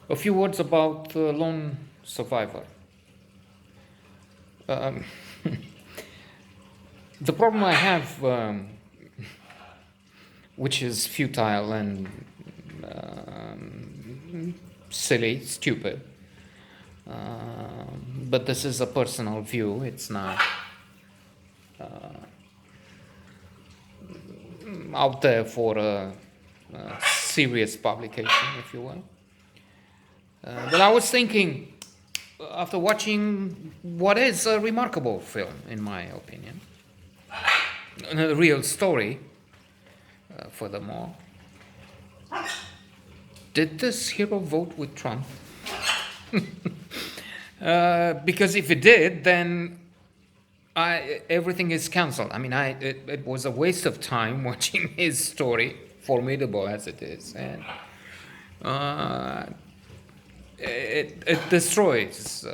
A few words about Lone Survivor. Um, the problem I have, which is futile and silly, stupid, but this is a personal view, it's not out there for a serious publication, if you will. But I was thinking, after watching what is a remarkable film, in my opinion, a real story, furthermore, did this hero vote with Trump? Because if it did, then everything is cancelled. I mean, it was a waste of time watching his story, formidable as it is, and it destroys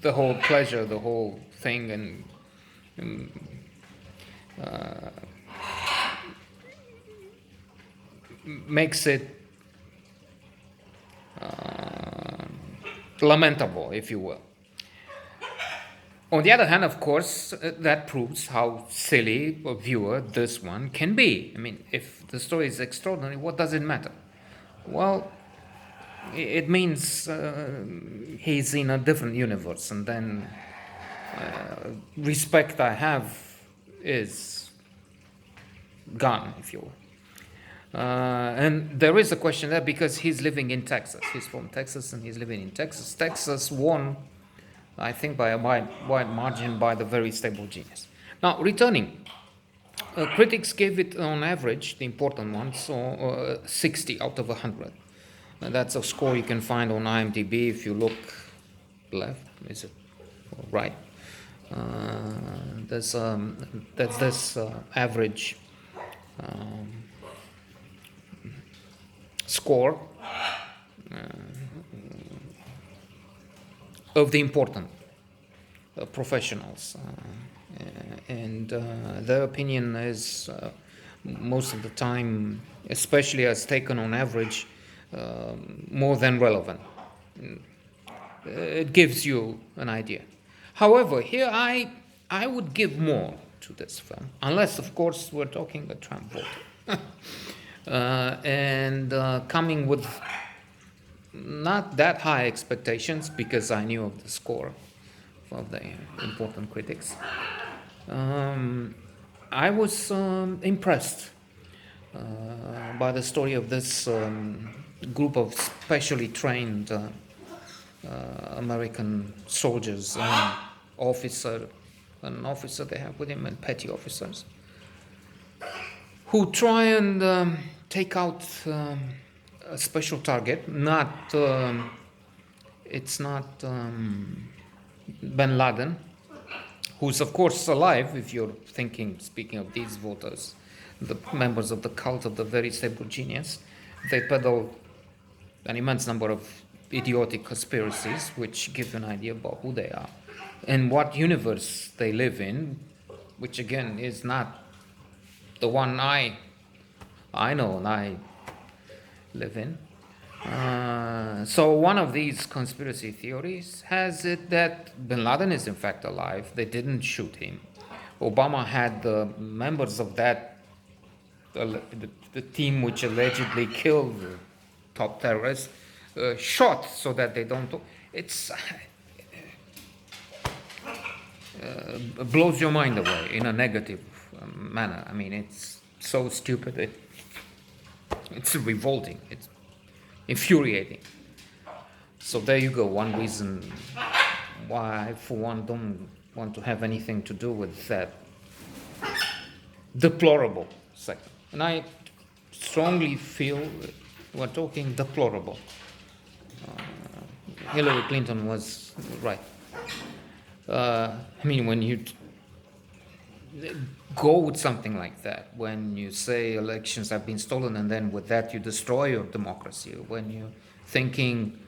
the whole pleasure, the whole thing, and makes it lamentable, if you will. On the other hand, of course, that proves how silly a viewer this one can be. I mean, if the story is extraordinary, what does it matter? Well, it means he's in a different universe, and then respect I have is gone, if you will. And there is a question there because he's living in Texas. He's from Texas and he's living in Texas. Texas won, I think, by a wide margin by the Very Stable Genius. Now, returning, critics gave it on average, the important ones, so 60 out of 100. That's a score you can find on IMDb if you look left. Is it right? That's this average score of the important professionals, and their opinion is most of the time, especially as taken on average, more than relevant. It gives you an idea. However, here I would give more to this film, unless, of course, we're talking a Trump voter. And coming with not that high expectations because I knew of the score of the important critics. I was impressed by the story of this group of specially trained American soldiers, an officer they have with him, and petty officers, who try and take out a special target. It's not Bin Laden, who's of course alive. If you're speaking of these voters, the members of the cult of the Very Stable Genius, they peddle an immense number of idiotic conspiracies, which give you an idea about who they are and what universe they live in, which again is not the one I know and I live in. So one of these conspiracy theories has it that Bin Laden is in fact alive. They didn't shoot him. Obama had the members of that, the team which allegedly killed the top terrorists, shot so that they don't. It's blows your mind away in a negative manner. I mean, it's so stupid. It's revolting. It's infuriating. So there you go. One reason why I, for one, don't want to have anything to do with that deplorable sector. And I strongly feel we're talking deplorable. Hillary Clinton was right. I mean, when you go with something like that, when you say elections have been stolen and then with that you destroy your democracy, when you're thinking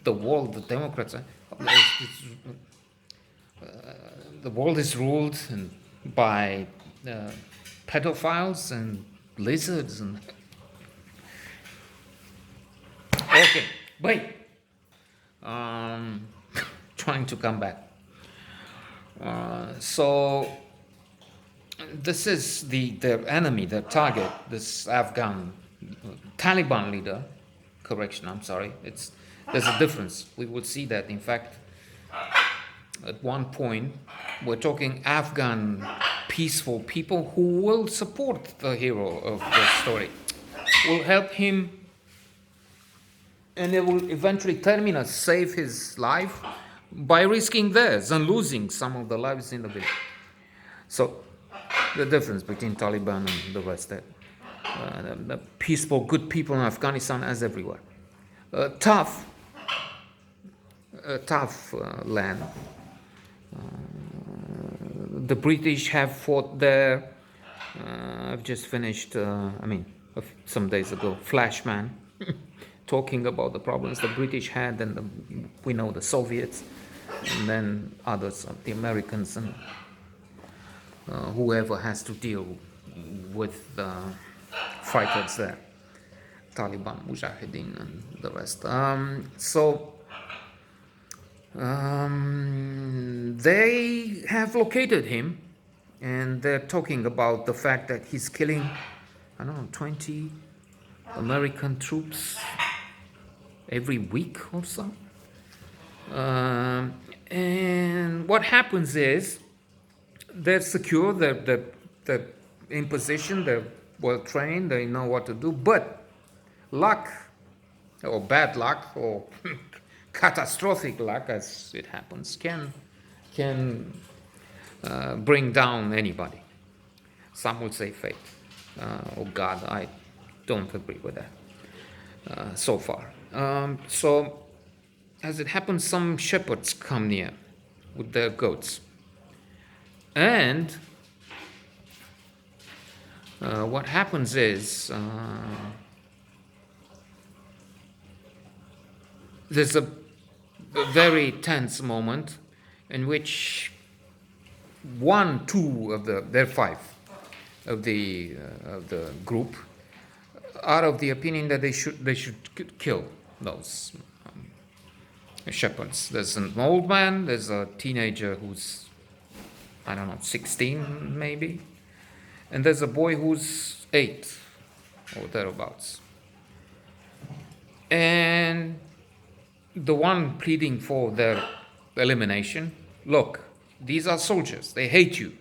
the world, the Democrats, the world is ruled by pedophiles and lizards and all Okay, wait. Trying to come back. So this is their enemy, their target, this Afghan Taliban leader. Correction, I'm sorry. There's a difference. We will see that. In fact, at one point, we're talking Afghan peaceful people who will support the hero of the story, will help him, and they will eventually terminus save his life by risking theirs and losing some of the lives in the village. So the difference between Taliban and the rest, the peaceful, good people in Afghanistan as everywhere. Tough land. The British have fought there. I've just finished, some days ago, Flashman, talking about the problems the British had, and we know the Soviets, and then others, the Americans, and whoever has to deal with fighters there, Taliban, Mujahideen, and the rest. They have located him, and they're talking about the fact that he's killing, 20 American troops every week or so. And what happens is they're secure, they're in position, they're well trained, they know what to do, but luck, or bad luck, or catastrophic luck, as it happens, can bring down anybody. Some would say fate. Oh God, I don't agree with that so far. So, as it happens, some shepherds come near with their goats. And what happens is there's a very tense moment in which two of there are five of the group are of the opinion that they should kill those shepherds. There's an old man, there's a teenager who's 16 maybe, and there's a boy who's 8 or thereabouts. And the one pleading for their elimination, look, these are soldiers, they hate you,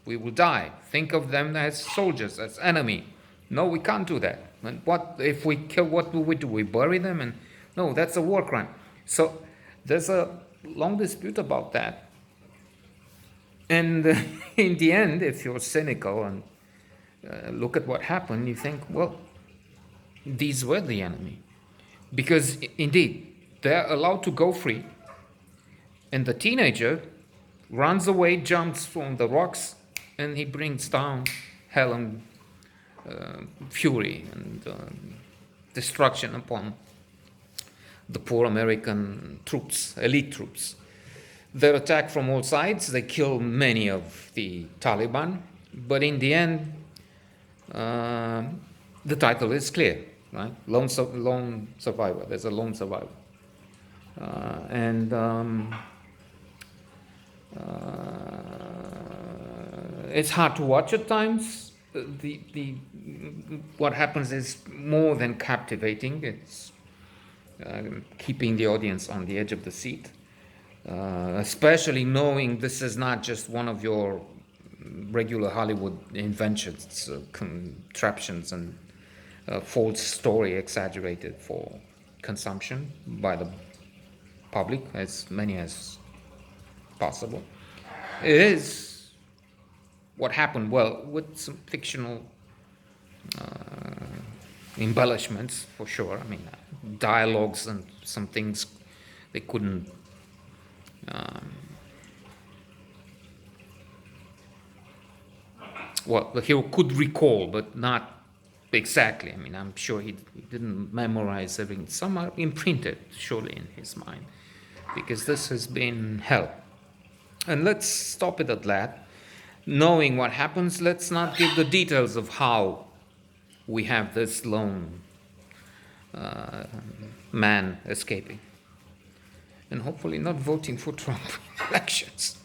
we will die, think of them as soldiers, as enemy. No, we can't do that. And what if we kill, what do? We bury them? And no, that's a war crime. So there's a long dispute about that. And in the end, if you're cynical and look at what happened, you think, well, these were the enemy. Because indeed, they're allowed to go free, and the teenager runs away, jumps from the rocks, and he brings down hell and fury and destruction upon the poor American troops, elite troops. They're attacked from all sides. They kill many of the Taliban, but in the end, the title is clear, right? Lone survivor. There's a lone survivor, and it's hard to watch at times. What happens is more than captivating. It's keeping the audience on the edge of the seat, especially knowing this is not just one of your regular Hollywood inventions, contraptions, and false story exaggerated for consumption by the public, as many as possible. It is what happened, well, with some fictional embellishments, for sure. I mean, dialogues and some things they couldn't the hero could recall, but not exactly. I mean, I'm sure he didn't memorize everything. Some are imprinted, surely, in his mind, because this has been hell. And let's stop it at that. Knowing what happens, let's not give the details of how we have this lone uh, man escaping, and hopefully not voting for Trump elections.